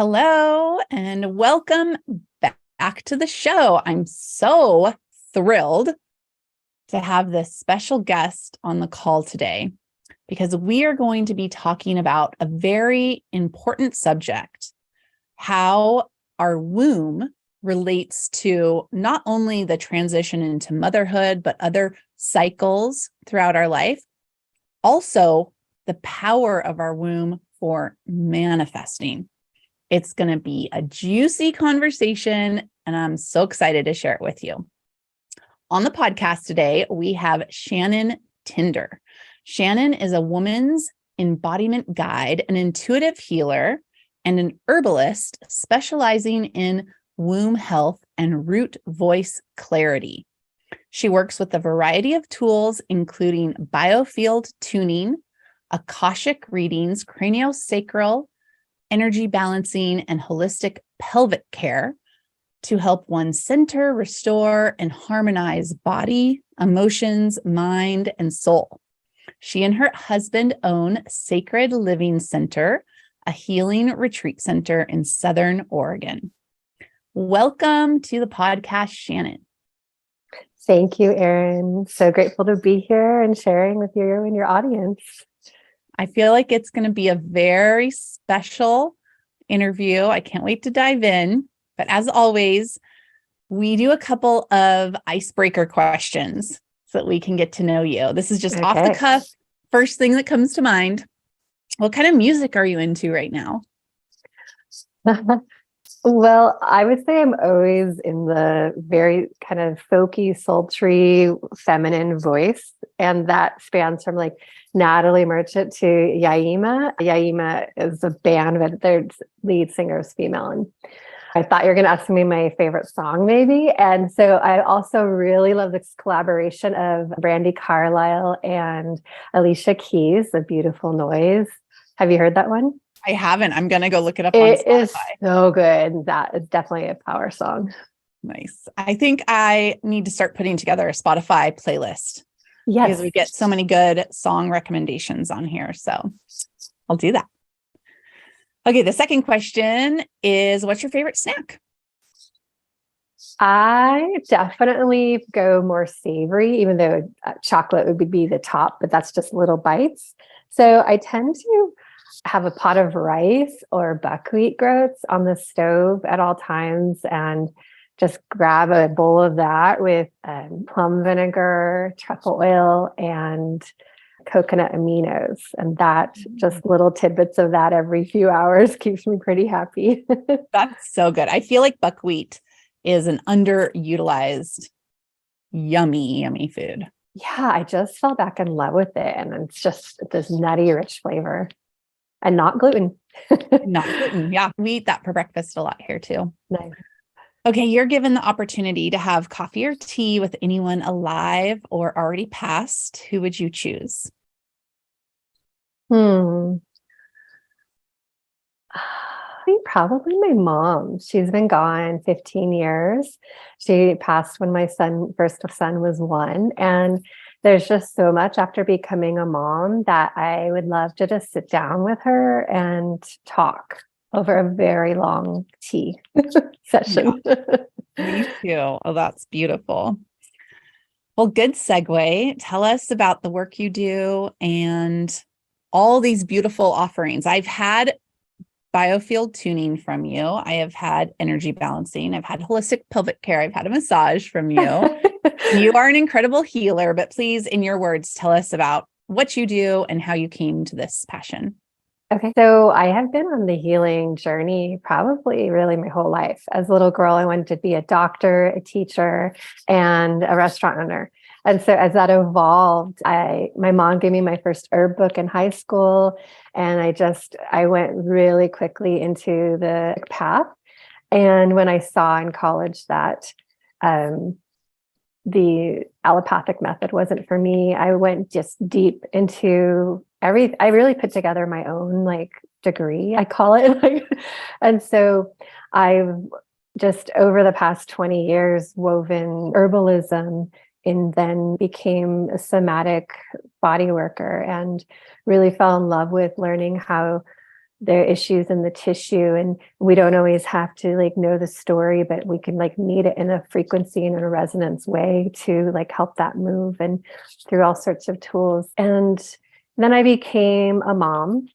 Hello and welcome back to the show. I'm so thrilled to have this special guest on the call today because we are going to be talking about a very important subject, how our womb relates to not only the transition into motherhood, but other cycles throughout our life. Also, the power of our womb for manifesting. It's going to be a juicy conversation, and I'm so excited to share it with you. On the podcast today, we have Shannon Tinder. Shannon is a woman's embodiment guide, an intuitive healer, and an herbalist specializing in womb health and root voice clarity. She works with a variety of tools, including Biofield Tuning, Akashic Readings, craniosacral, energy balancing, and holistic pelvic care to help one center, restore, and harmonize body, emotions, mind, and soul. She and her husband own Sacred Living Center, a healing retreat center in Southern Oregon. Welcome to the podcast, Shannon. Thank you, Arin. So grateful to be here and sharing with you and your audience. I feel like it's going to be a very special interview. I can't wait to dive in. But as always, we do a couple of icebreaker questions so that we can get to know you. This is just off the cuff, first thing that comes to mind. What kind of music are you into right now? Well, I would say I'm always in the very kind of folky, sultry, feminine voice. And that spans from like Natalie Merchant to Yaima. Yaima is a band, but their lead singer is female. And I thought you were going to ask me my favorite song, maybe. And so I also really love this collaboration of Brandi Carlile and Alicia Keys, A Beautiful Noise. Have you heard that one? I haven't. I'm going to go look it up on Spotify. It is so good. That is definitely a power song. Nice. I think I need to start putting together a Spotify playlist. Yes. Because we get so many good song recommendations on here. So I'll do that. Okay. The second question is, what's your favorite snack? I definitely go more savory, even though chocolate would be the top, but that's just little bites. So I tend to have a pot of rice or buckwheat groats on the stove at all times and just grab a bowl of that with plum vinegar, truffle oil, and coconut aminos. And that just little tidbits of that every few hours keeps me pretty happy. That's so good. I feel like buckwheat is an underutilized, yummy food. Yeah, I just fell back in love with it. And it's just this nutty, rich flavor. And not gluten. Not gluten. Yeah, we eat that for breakfast a lot here too. Nice. Okay, you're given the opportunity to have coffee or tea with anyone alive or already passed. Who would you choose? I think probably my mom. She's been gone 15 years. She passed when my first son was 1. And there's just so much after becoming a mom that I would love to just sit down with her and talk over a very long tea session. Yeah, me too. Oh, that's beautiful. Well, good segue. Tell us about the work you do and all these beautiful offerings. I've had Biofield Tuning from you. I have had energy balancing. I've had holistic pelvic care. I've had a massage from you. You are an incredible healer, but please, in your words, tell us about what you do and how you came to this passion. Okay. So I have been on the healing journey probably really my whole life. As a little girl, I wanted to be a doctor, a teacher, and a restaurant owner. And so as that evolved, my mom gave me my first herb book in high school. And I went really quickly into the path. And when I saw in college that the allopathic method wasn't for me, I went just deep into I really put together my own degree, I call it. And so I've just over the past 20 years woven herbalism and then became a somatic body worker and really fell in love with learning how the issues in the tissue. And we don't always have to like know the story, but we can like meet it in a frequency and in a resonance way to like help that move, and through all sorts of tools. And then I became a mom,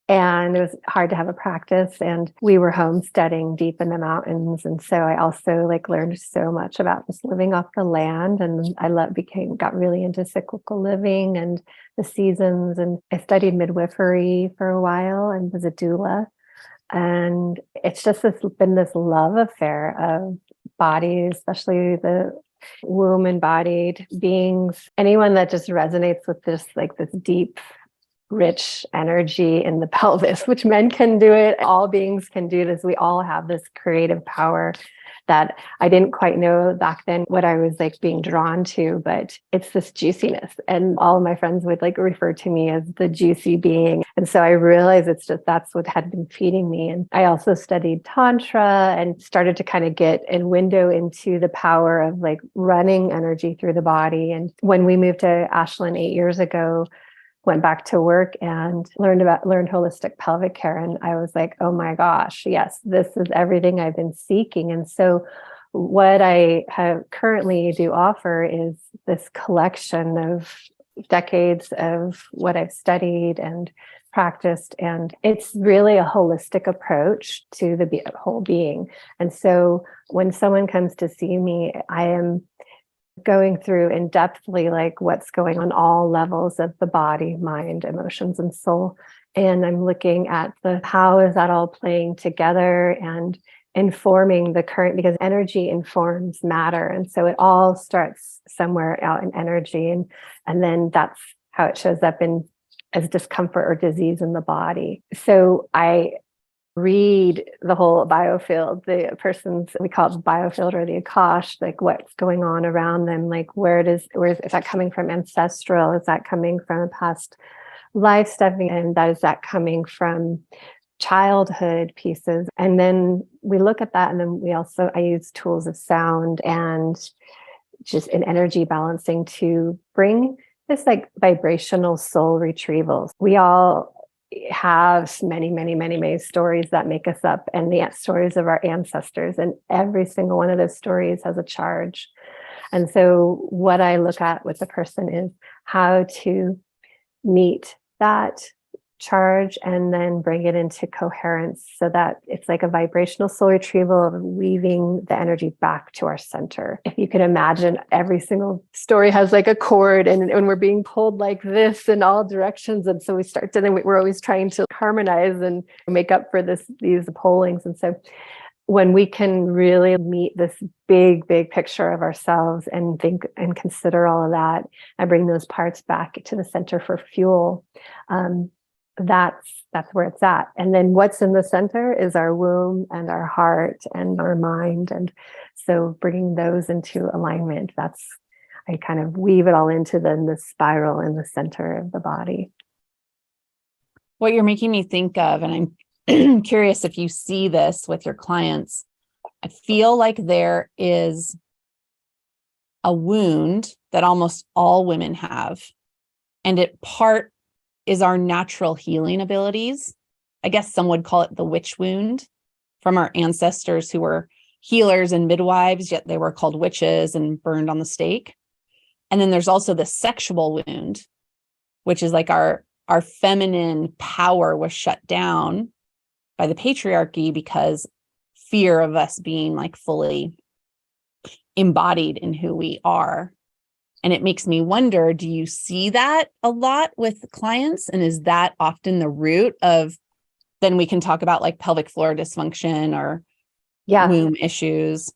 and it was hard to have a practice, and we were homesteading deep in the mountains. And so I also like learned so much about just living off the land. And I got really into cyclical living and the seasons. And I studied midwifery for a while and was a doula. And it's just been this love affair of bodies, especially the womb embodied beings. Anyone that just resonates with this, like this deep, rich energy in the pelvis, which men can do it. All beings can do this. We all have this creative power that I didn't quite know back then what I was like being drawn to, but it's this juiciness. And all of my friends would like refer to me as the juicy being. And so I realized it's just, that's what had been feeding me. And I also studied Tantra and started to kind of get a window into the power of like running energy through the body. And when we moved to Ashland 8 years ago, went back to work and learned holistic pelvic care. And I was like, oh my gosh, yes, this is everything I've been seeking. And so what I have currently do offer is this collection of decades of what I've studied and practiced. And it's really a holistic approach to the whole being. And so when someone comes to see me, I am going through in depthly like what's going on all levels of the body, mind, emotions, and soul. And I'm looking at how is that all playing together and informing the current, because energy informs matter. And so it all starts somewhere out in energy. And then that's how it shows up as discomfort or disease in the body. So I read the whole biofield, the person's, we call it the biofield or the Akash, like what's going on around them, like is that coming from ancestral? Is that coming from a past life stuff? And is that coming from childhood pieces? And then we look at that, and then I use tools of sound and just an energy balancing to bring this like vibrational soul retrievals. We all have many stories that make us up, and the stories of our ancestors, and every single one of those stories has a charge. And so what I look at with the person is how to meet that charge and then bring it into coherence so that it's like a vibrational soul retrieval of weaving the energy back to our center. If you can imagine, every single story has like a cord, and we're being pulled like this in all directions. And so we're always trying to harmonize and make up for these pullings. And so when we can really meet this big picture of ourselves and think and consider all of that and bring those parts back to the center for fuel, that's where it's at. And then what's in the center is our womb and our heart and our mind. And so bringing those into alignment, I kind of weave it all into the spiral in the center of the body. What you're making me think of, and I'm curious if you see this with your clients, I feel like there is a wound that almost all women have, and it part is our natural healing abilities. I guess some would call it the witch wound from our ancestors who were healers and midwives, yet they were called witches and burned on the stake. And then there's also the sexual wound, which is like our feminine power was shut down by the patriarchy because fear of us being like fully embodied in who we are. And it makes me wonder, do you see that a lot with clients? And is that often the root of, then we can talk about like pelvic floor dysfunction or womb issues?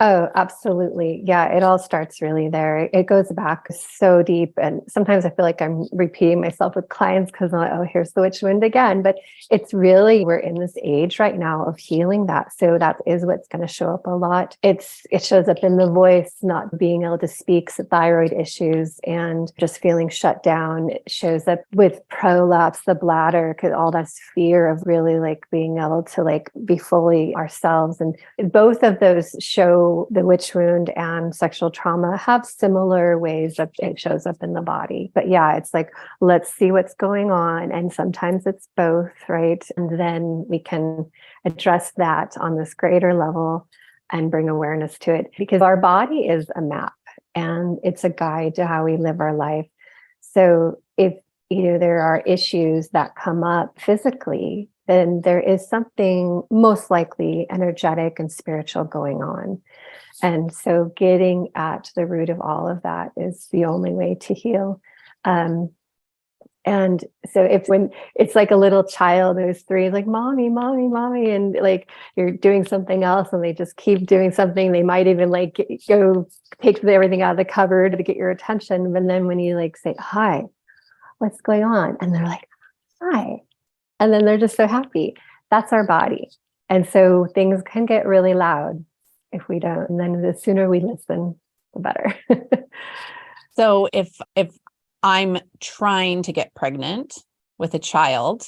Oh, absolutely. Yeah, it all starts really there. It goes back so deep. And sometimes I feel like I'm repeating myself with clients because I'm like, oh, here's the witch wound again. But it's really, we're in this age right now of healing that. So that is what's going to show up a lot. It shows up in the voice, not being able to speak, so thyroid issues, and just feeling shut down. It shows up with prolapse, the bladder, because all that's fear of really like being able to like be fully ourselves. And both of those show so the witch wound and sexual trauma have similar ways that it shows up in the body. But yeah, it's like, let's see what's going on. And sometimes it's both, right? And then we can address that on this greater level and bring awareness to it, because our body is a map and it's a guide to how we live our life. So if there are issues that come up physically, then there is something most likely energetic and spiritual going on. And so getting at the root of all of that is the only way to heal. And so when it's like a little child who's 3, like, mommy, mommy, mommy, and like you're doing something else and they just keep doing something, they might even like go take everything out of the cupboard to get your attention. And then when you like say, hi, what's going on? And they're like, hi. And then they're just so happy. That's our body. And so things can get really loud if we don't. And then the sooner we listen, the better. So if I'm trying to get pregnant with a child,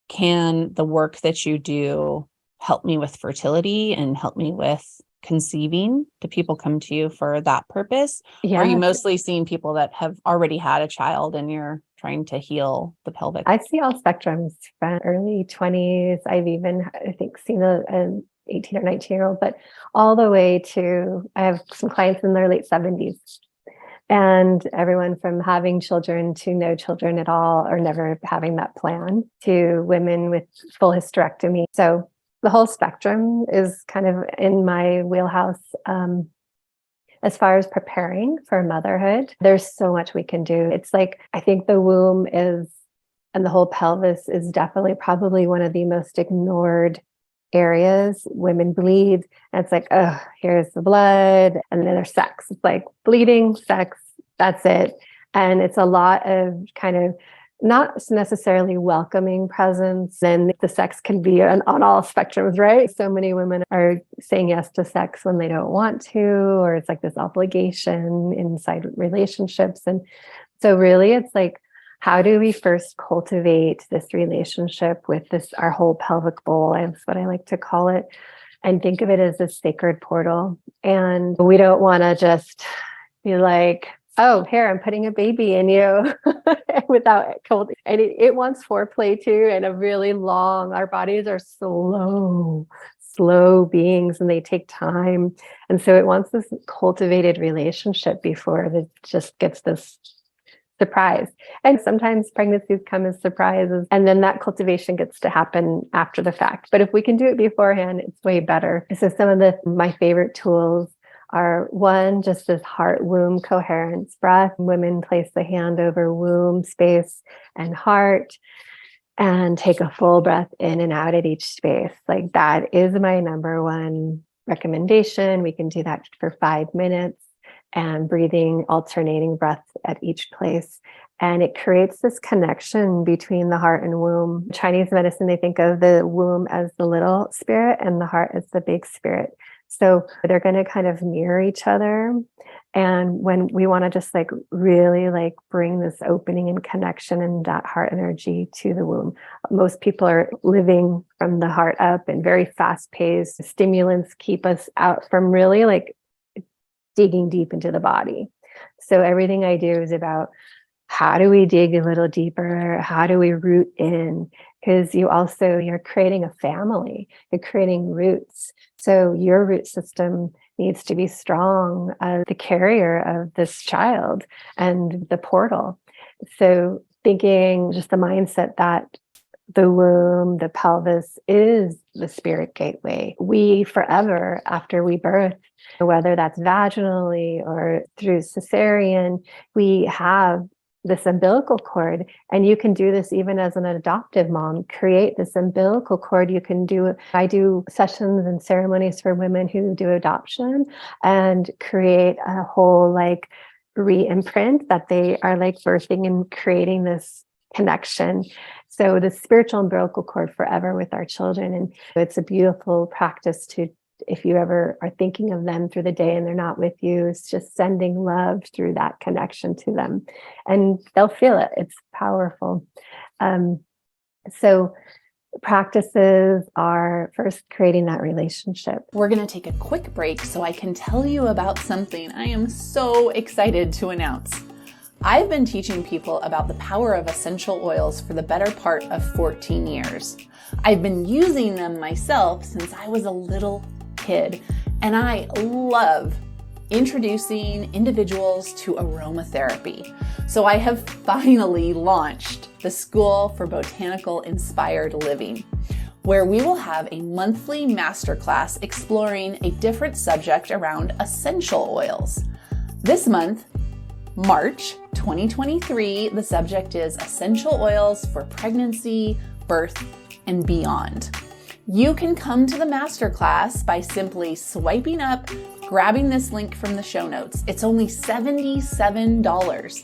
can the work that you do help me with fertility and help me with conceiving? Do people come to you for that purpose? Yeah. Or are you mostly seeing people that have already had a child and you're trying to heal the pelvic? I see all spectrums from early 20s. I've even, I think, seen an 18 or 19-year-old, but all the way to, I have some clients in their late 70s. And everyone from having children to no children at all, or never having that plan, to women with full hysterectomy. So the whole spectrum is kind of in my wheelhouse. As far as preparing for motherhood, there's so much we can do. It's like, I think the womb is, and the whole pelvis is definitely probably one of the most ignored areas. Women bleed, and it's like, oh, here's the blood, and then there's sex. It's like bleeding, sex, that's it. And it's a lot of kind of not necessarily welcoming presence. And the sex can be on all spectrums, right? So many women are saying yes to sex when they don't want to, or it's like this obligation inside relationships. And so really it's like, how do we first cultivate this relationship with this, our whole pelvic bowl? That's what I like to call it. And think of it as a sacred portal. And we don't want to just be like, oh, here, I'm putting a baby in you without cold. And it wants foreplay too, and a really long, our bodies are slow beings, and they take time. And so it wants this cultivated relationship before it just gets this surprise. And sometimes pregnancies come as surprises, and then that cultivation gets to happen after the fact. But if we can do it beforehand, it's way better. So some of my favorite tools are, one, just this heart womb coherence breath. Women place the hand over womb space and heart and take a full breath in and out at each space. Like, that is my number one recommendation. We can do that for 5 minutes, and breathing, alternating breath at each place. And it creates this connection between the heart and womb. Chinese medicine, they think of the womb as the little spirit and the heart as the big spirit. So they're going to kind of mirror each other. And when we want to just like really like bring this opening and connection and that heart energy to the womb. Most people are living from the heart up and very fast paced. Stimulants keep us out from really like digging deep into the body. So everything I do is about, how do we dig a little deeper? How do we root in? Because you're creating a family, you're creating roots. So your root system needs to be strong as the carrier of this child and the portal. So thinking just the mindset that the womb, the pelvis is the spirit gateway. We forever after we birth, whether that's vaginally or through cesarean, we have this umbilical cord. And you can do this even as an adoptive mom, create this umbilical cord. I do sessions and ceremonies for women who do adoption and create a whole like re-imprint that they are like birthing and creating this connection. So the spiritual umbilical cord forever with our children. And it's a beautiful practice to, if you ever are thinking of them through the day and they're not with you, it's just sending love through that connection to them, and they'll feel it. It's powerful. So practices are first creating that relationship. We're going to take a quick break so I can tell you about something I am so excited to announce. I've been teaching people about the power of essential oils for the better part of 14 years. I've been using them myself since I was a little kid, and I love introducing individuals to aromatherapy. So I have finally launched the School for Botanical Inspired Living, where we will have a monthly masterclass exploring a different subject around essential oils. This month, March 2023, the subject is essential oils for pregnancy, birth, and beyond. You can come to the masterclass by simply swiping up, grabbing this link from the show notes. It's only $77.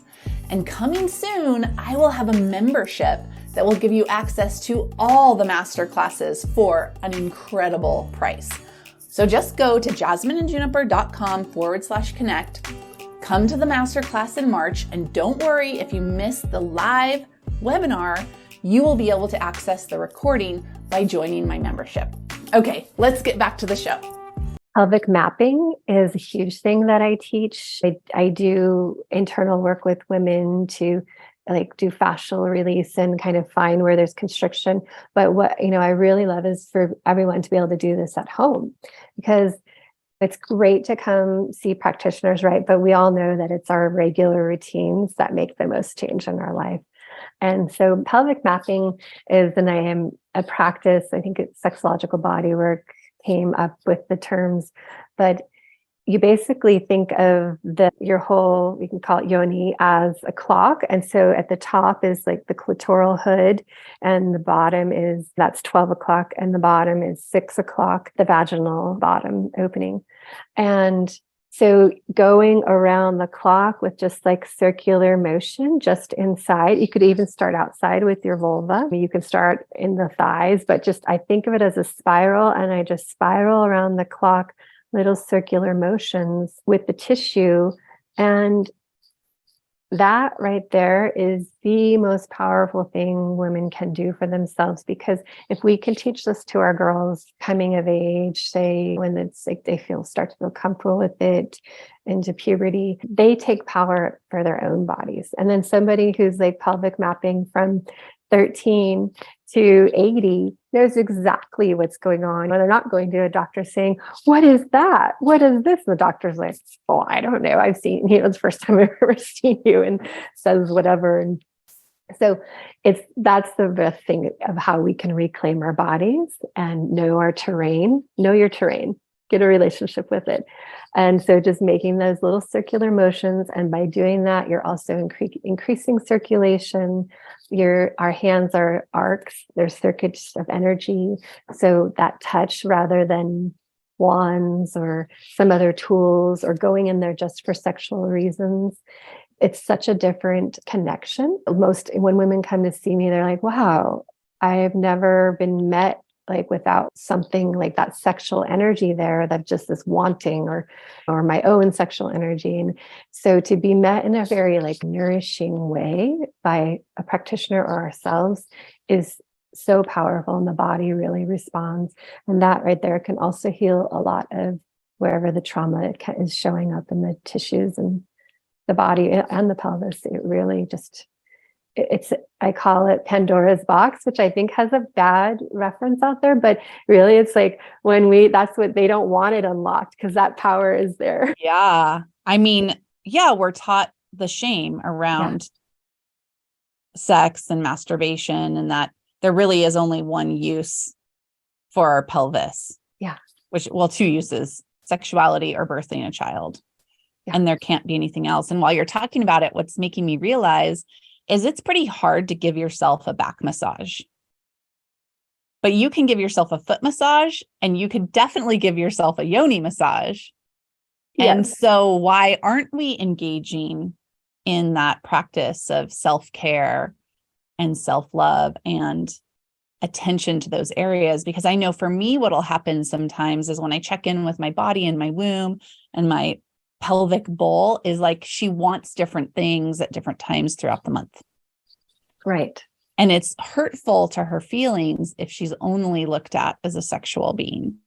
And coming soon, I will have a membership that will give you access to all the masterclasses for an incredible price. So just go to jasmineandjuniper.com/connect, come to the masterclass in March, and don't worry if you miss the live webinar, you will be able to access the recording by joining my membership. Okay, let's get back to the show. Pelvic mapping is a huge thing that I teach. I do internal work with women to do fascial release and kind of find where there's constriction. But what I really love is for everyone to be able to do this at home, because it's great to come see practitioners, right? But we all know that it's our regular routines that make the most change in our life. And so pelvic mapping is a practice. I think it's sexological body work came up with the terms, but you basically think of your whole, we can call it yoni, as a clock. And so at the top is like the clitoral hood, and the bottom that's 12 o'clock, and the bottom is 6 o'clock, the vaginal bottom opening. And so going around the clock with just like circular motion just inside, you could even start outside with your vulva. You can start in the thighs, but I think of it as a spiral, and I just spiral around the clock, little circular motions with the tissue. And that right there is the most powerful thing women can do for themselves, because if we can teach this to our girls coming of age, say when it's like they start to feel comfortable with it into puberty, they take power for their own bodies. And then somebody who's like pelvic mapping from 13 to 80 knows exactly what's going on. When they're not going to a doctor saying, "What is that? What is this?" And the doctor's like, "Oh, I don't know. I've seen you. It's the first time I've ever seen you," and says whatever. And so that's the best thing of how we can reclaim our bodies and know our terrain. Know your terrain. Get a relationship with it. And so just making those little circular motions. And by doing that, you're also increasing circulation. Our hands are arcs. They're circuits of energy. So that touch, rather than wands or some other tools or going in there just for sexual reasons, it's such a different connection. When women come to see me, they're like, "Wow, I've never been met without something like that sexual energy there, that just is wanting or my own sexual energy." And so to be met in a very nourishing way by a practitioner or ourselves is so powerful, and the body really responds. And that right there can also heal a lot of wherever the trauma is showing up in the tissues and the body and the pelvis. It really I call it Pandora's box, which I think has a bad reference out there, but really it's like that's what they don't want it unlocked, because that power is there. Yeah. I mean, we're taught the shame around sex and masturbation, and that there really is only one use for our pelvis. Yeah. Two uses: sexuality or birthing a child. Yeah. And there can't be anything else. And while you're talking about it, what's making me realize is it's pretty hard to give yourself a back massage. But you can give yourself a foot massage, and you could definitely give yourself a yoni massage. Yes. And so why aren't we engaging in that practice of self-care and self-love and attention to those areas? Because I know for me, what'll happen sometimes is when I check in with my body and my womb and my pelvic bowl, is she wants different things at different times throughout the month. Right. And it's hurtful to her feelings if she's only looked at as a sexual being.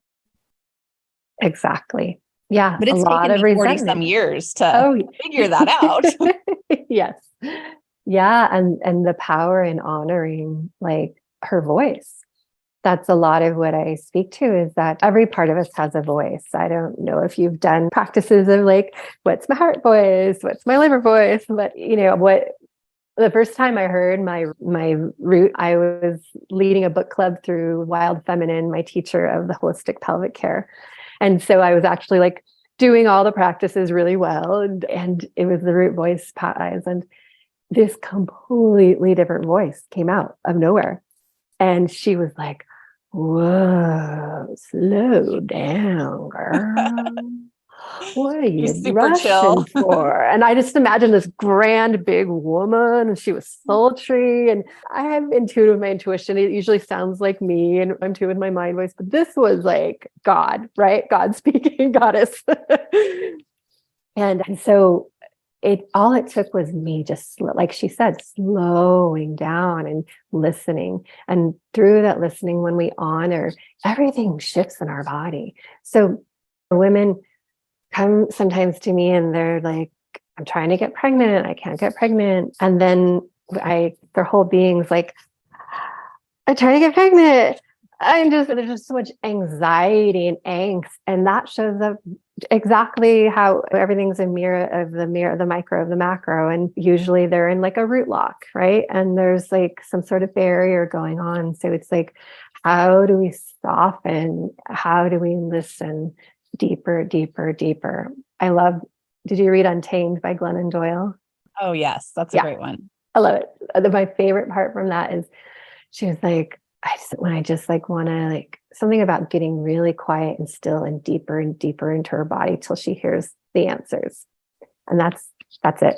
Exactly. Yeah. But A it's lot taken of me 40 resentment. some years to figure that out. Yes. Yeah. And the power in honoring like her voice. That's a lot of what I speak to, is that every part of us has a voice. I don't know if you've done practices of like, what's my heart voice? What's my liver voice? But the first time I heard my root, I was leading a book club through Wild Feminine, my teacher of the holistic pelvic care. And so I was actually like doing all the practices really well. And it was the root voice pies. And this completely different voice came out of nowhere. And she was like, whoa, slow down, girl. What are you Super rushing chill. for? And I just imagine this grand, big woman, and she was sultry. And I have my intuition. It usually sounds like me, and I'm too with my mind voice, but this was like God, right? God speaking, goddess. and so all it took was me just, like she said, slowing down and listening. And through that listening, when we honor, everything shifts in our body. So women come sometimes to me and they're like, I'm trying to get pregnant. I can't get pregnant. And then their whole being's like, I'm trying to get pregnant. There's just so much anxiety and angst. And that shows up exactly how everything's a mirror, the micro of the macro. And usually they're in like a root lock, right? And there's like some sort of barrier going on. So it's like, how do we soften? How do we listen deeper, deeper, deeper? Did you read Untamed by Glennon Doyle? Oh, yes. That's a great one. I love it. My favorite part from that is she was like, when I just like want to like something about getting really quiet and still and deeper into her body till she hears the answers. And that's it.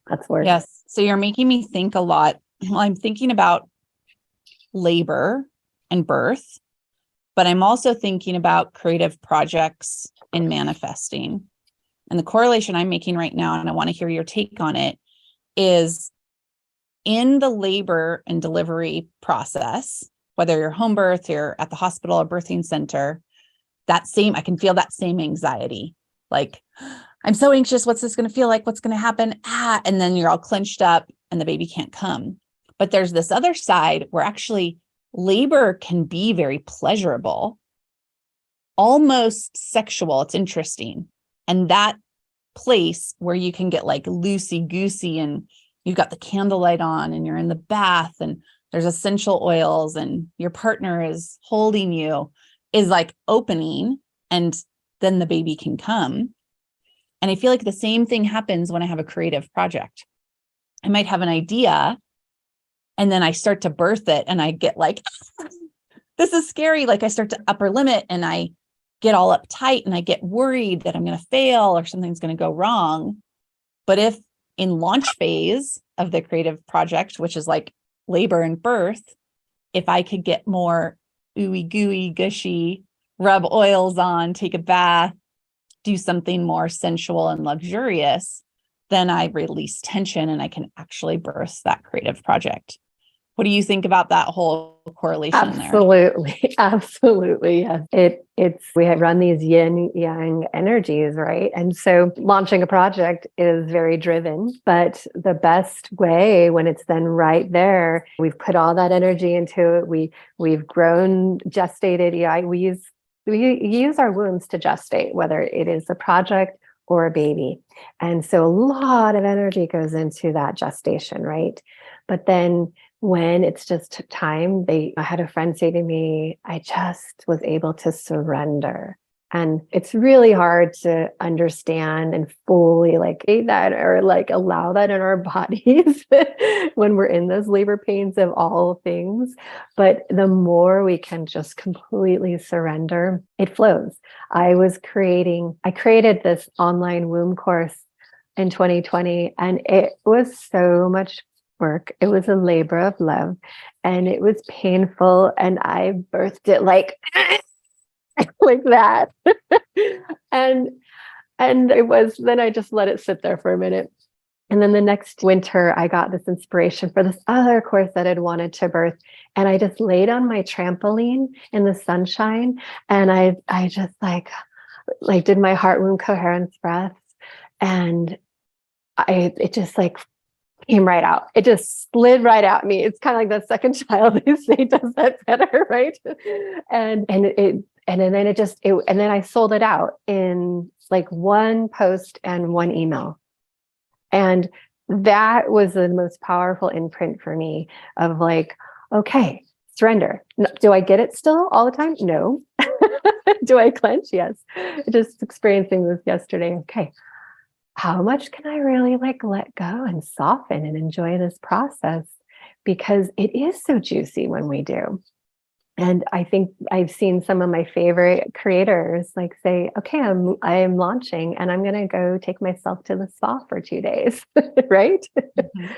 That's work. Yes. So you're making me think a lot. Well, I'm thinking about labor and birth, but I'm also thinking about creative projects and manifesting. And the correlation I'm making right now, and I want to hear your take on it, is in the labor and delivery process, whether you're home birth, you're at the hospital or birthing center, I can feel that same anxiety. Like, I'm so anxious. What's this going to feel like? What's going to happen? And then you're all clenched up and the baby can't come. But there's this other side where actually labor can be very pleasurable, almost sexual. It's interesting. And that place where you can get like loosey-goosey and you've got the candlelight on and you're in the bath and there's essential oils and your partner is holding you is like opening, and then the baby can come. And I feel like the same thing happens when I have a creative project. I might have an idea and then I start to birth it and I get like, this is scary. Like I start to upper limit and I get all uptight and I get worried that I'm going to fail or something's going to go wrong. But if in launch phase of the creative project, which is like labor and birth, if I could get more ooey gooey, gushy, rub oils on, take a bath, do something more sensual and luxurious, then I release tension and I can actually birth that creative project. What do you think about that whole correlation there? Absolutely. Yes. We have run these yin yang energies, right? And so launching a project is very driven, but the best way when it's then right there, we've put all that energy into it. We've grown, gestated. Yeah, we use our wombs to gestate, whether it is a project or a baby. And so a lot of energy goes into that gestation, right? But then when it's just time, I had a friend say to me, I just was able to surrender. And it's really hard to understand and fully like eat that or like allow that in our bodies when we're in those labor pains of all things. But the more we can just completely surrender, it flows. I created this online womb course in 2020, and it was so much work. It was a labor of love and it was painful. And I birthed it like, like that. and it was, then I just let it sit there for a minute. And then the next winter, I got this inspiration for this other course that I'd wanted to birth. And I just laid on my trampoline in the sunshine. And I just like did my heart womb coherence breaths. And it just like came right out. It just slid right out me. It's kind of like the second child they say does that better, right? And then I sold it out in like one post and one email. And that was the most powerful imprint for me of like, okay, surrender. Do I get it still all the time? No. Do I clench? Yes. Just experiencing this yesterday. Okay. How much can I really like let go and soften and enjoy this process? Because it is so juicy when we do. And I think I've seen some of my favorite creators like say, okay, I'm launching and I'm going to go take myself to the spa for 2 days. Right. Mm-hmm.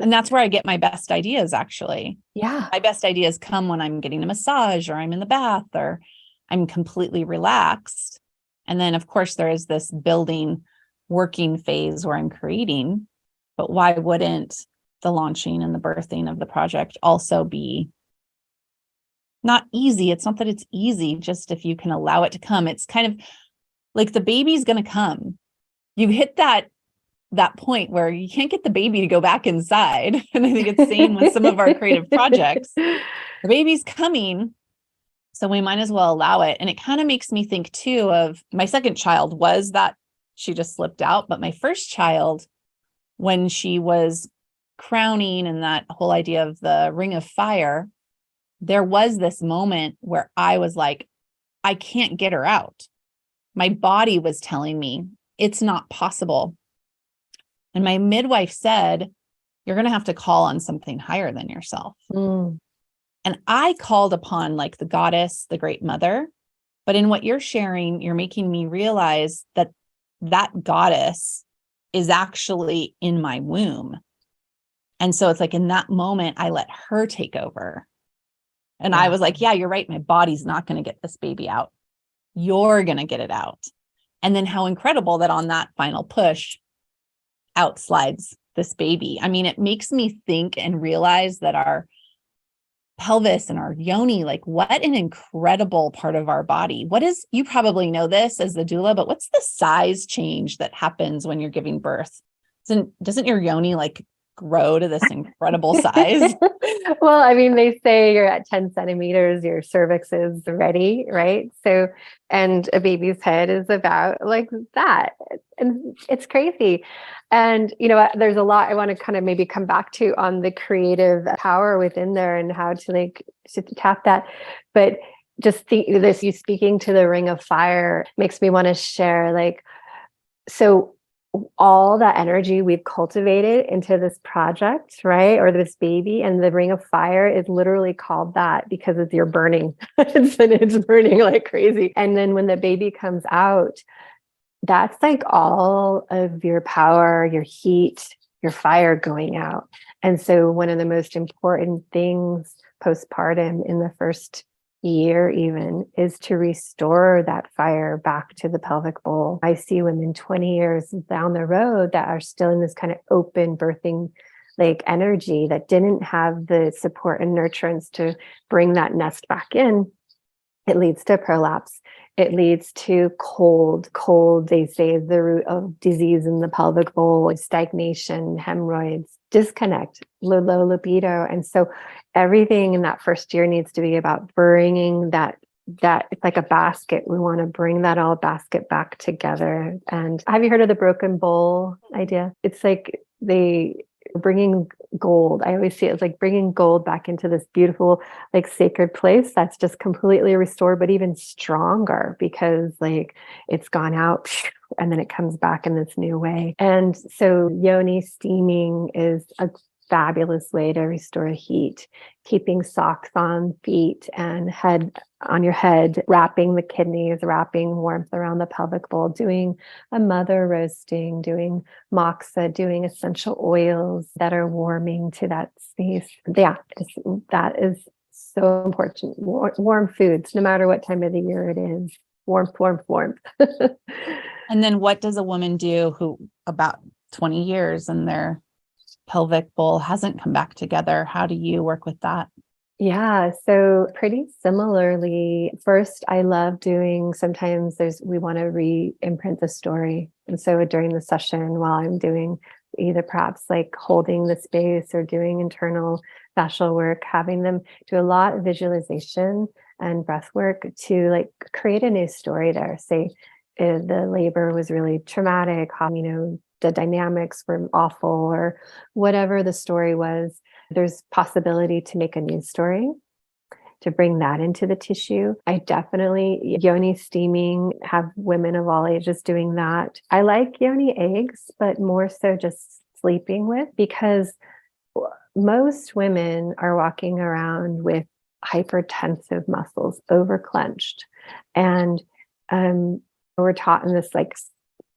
And that's where I get my best ideas, actually. Yeah. My best ideas come when I'm getting a massage or I'm in the bath or I'm completely relaxed. And then, of course, there is this building, working phase where I'm creating. But why wouldn't the launching and the birthing of the project also be not easy? It's not that it's easy, just if you can allow it to come. It's kind of like the baby's going to come. You hit that point where you can't get the baby to go back inside. And I think it's the same with some of our creative projects. The baby's coming, so we might as well allow it. And it kind of makes me think too of my second child was that she just slipped out. But my first child, when she was crowning and that whole idea of the ring of fire, there was this moment where I was like, I can't get her out. My body was telling me it's not possible. And my midwife said, you're going to have to call on something higher than yourself. Mm. And I called upon like the goddess, the great mother. But in what you're sharing, you're making me realize that that goddess is actually in my womb. And so it's like in that moment, I let her take over. And I was like, yeah, you're right. My body's not going to get this baby out. You're going to get it out. And then how incredible that on that final push, out slides this baby. I mean, it makes me think and realize that our pelvis and our yoni, like what an incredible part of our body. What is, you probably know this as the doula, but what's the size change that happens when you're giving birth? Doesn't your yoni like grow to this incredible size? Well, I mean, they say you're at 10 centimeters, your cervix is ready, right? So, and a baby's head is about like that. And it's crazy. And, you know, there's a lot I want to kind of maybe come back to on the creative power within there and how to to tap that. But just this, you speaking to the ring of fire makes me want to share so all that energy we've cultivated into this project, right? Or this baby, and the ring of fire is literally called that because you're burning. It's burning like crazy. And then when the baby comes out, that's like all of your power, your heat, your fire going out. And so one of the most important things postpartum in the first year even is to restore that fire back to the pelvic bowl. I see women 20 years down the road that are still in this kind of open birthing energy that didn't have the support and nurturance to bring that nest back in. It leads to prolapse. It leads to cold. Cold, they say, is the root of disease in the pelvic bowl, stagnation, hemorrhoids, disconnect, low libido. And so everything in that first year needs to be about bringing that it's like a basket. We want to bring that all basket back together. And have you heard of the broken bowl idea? It's like bringing gold. I always see it as like bringing gold back into this beautiful, sacred place that's just completely restored, but even stronger because it's gone out and then it comes back in this new way. And so yoni steaming is a fabulous way to restore heat, keeping socks on feet and head on your head, wrapping the kidneys, wrapping warmth around the pelvic bowl, doing a mother roasting, doing moxa, doing essential oils that are warming to that space. Yeah, that is so important. Warm foods, no matter what time of the year it is. Warmth. And then what does a woman do who about 20 years and their pelvic bowl hasn't come back together. How do you work with that? Yeah, so pretty similarly, first, I love doing, sometimes we want to re-imprint the story. And so during the session, while I'm doing either perhaps like holding the space or doing internal fascial work, having them do a lot of visualization and breath work to like create a new story there. Say the labor was really traumatic, the dynamics were awful, or whatever the story was. There's possibility to make a new story, to bring that into the tissue. I definitely, yoni steaming, have women of all ages doing that. I like yoni eggs, but more so just sleeping with, because most women are walking around with hypertensive muscles, over clenched. And we're taught in this like,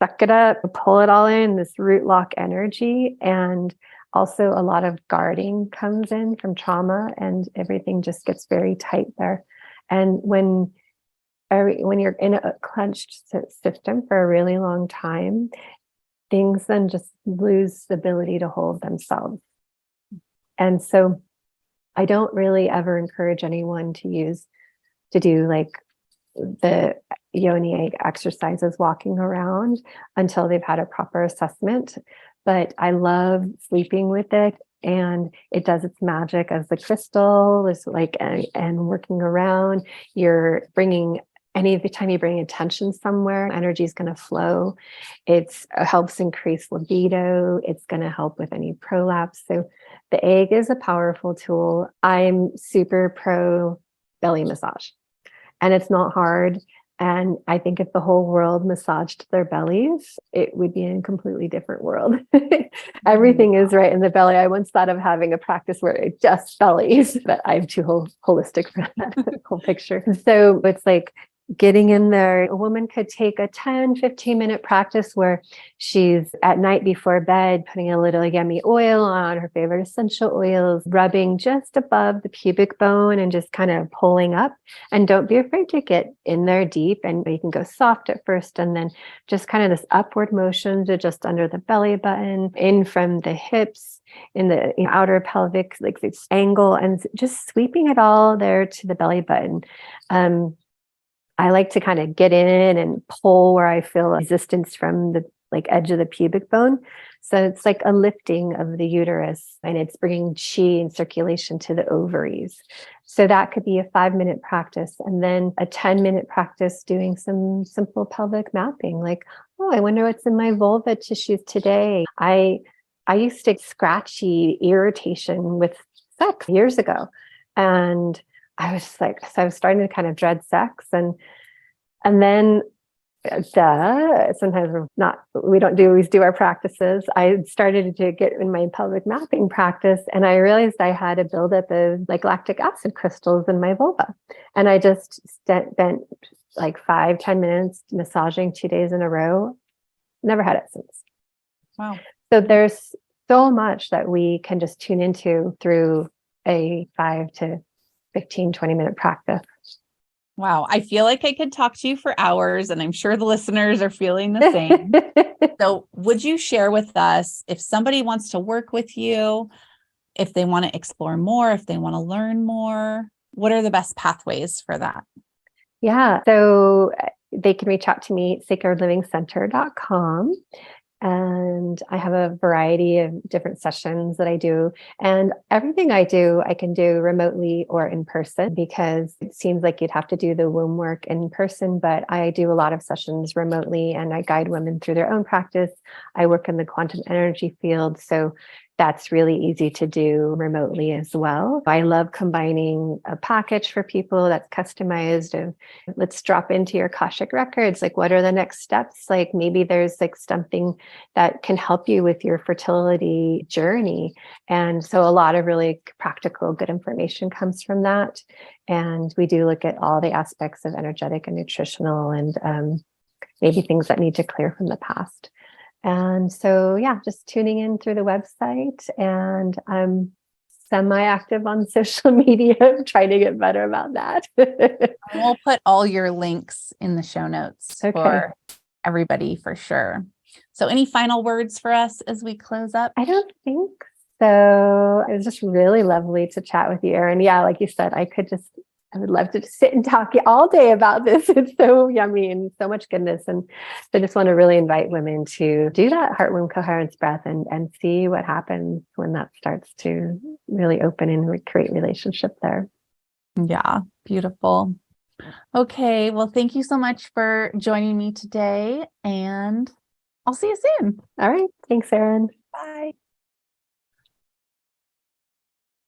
suck it up, pull it all in, this root lock energy. And also a lot of guarding comes in from trauma, and everything just gets very tight there. And when you're in a clenched system for a really long time, things then just lose the ability to hold themselves. And so I don't really ever encourage anyone to do like the yoni egg exercises walking around until they've had a proper assessment. But I love sleeping with it, and it does its magic as the crystal is like, and working around, you're bringing, any time you bring attention somewhere, energy is going to flow. It helps increase libido. It's going to help with any prolapse. So the egg is a powerful tool. I'm super pro belly massage, and it's not hard. And I think if the whole world massaged their bellies, it would be a completely different world. Everything is right in the belly. I once thought of having a practice where it just bellies, but I'm too holistic for that whole picture. So it's like getting in there. A woman could take a 10, 15-minute practice where she's at night before bed, putting a little yummy oil on, her favorite essential oils, rubbing just above the pubic bone and just kind of pulling up. And don't be afraid to get in there deep. And you can go soft at first, and then just kind of this upward motion to just under the belly button, in from the hips, in the outer pelvic, like this angle, and just sweeping it all there to the belly button. I like to kind of get in and pull where I feel resistance from the edge of the pubic bone. So it's like a lifting of the uterus, and it's bringing chi and circulation to the ovaries. So that could be a 5-minute practice, and then a 10-minute practice doing some simple pelvic mapping. Like, oh, I wonder what's in my vulva tissues today. I used to scratchy irritation with sex years ago, and I was like, so I was starting to kind of dread sex, and then sometimes we don't always do our practices. I started to get in my pelvic mapping practice, and I realized I had a buildup of like lactic acid crystals in my vulva. And I just spent like 5-10 minutes massaging 2 days in a row. Never had it since. Wow. So there's so much that we can just tune into through a 5 to 15, 20-minute practice. Wow. I feel like I could talk to you for hours, and I'm sure the listeners are feeling the same. So would you share with us, if somebody wants to work with you, if they want to explore more, if they want to learn more, what are the best pathways for that? Yeah. So they can reach out to me at sacredlivingcenter.com. And I have a variety of different sessions that I do. And everything I do, I can do remotely or in person, because it seems like you'd have to do the womb work in person. But I do a lot of sessions remotely, and I guide women through their own practice. I work in the quantum energy field, so that's really easy to do remotely as well. I love combining a package for people that's customized of, let's drop into your Akashic records. Like, what are the next steps? Like, maybe there's like something that can help you with your fertility journey. And so a lot of really practical, good information comes from that. And we do look at all the aspects of energetic and nutritional, and maybe things that need to clear from the past. And so, yeah, just tuning in through the website, and I'm semi-active on social media. I'm trying to get better about that. We'll put all your links in the show notes for everybody for sure. So any final words for us as we close up? I don't think so. It was just really lovely to chat with you, Arin. Yeah, like you said, I would love to just sit and talk all day about this. It's so yummy and so much goodness. And I just want to really invite women to do that heart-womb coherence breath and see what happens when that starts to really open and create relationship there. Yeah, beautiful. Okay, well, thank you so much for joining me today, and I'll see you soon. All right. Thanks, Arin. Bye.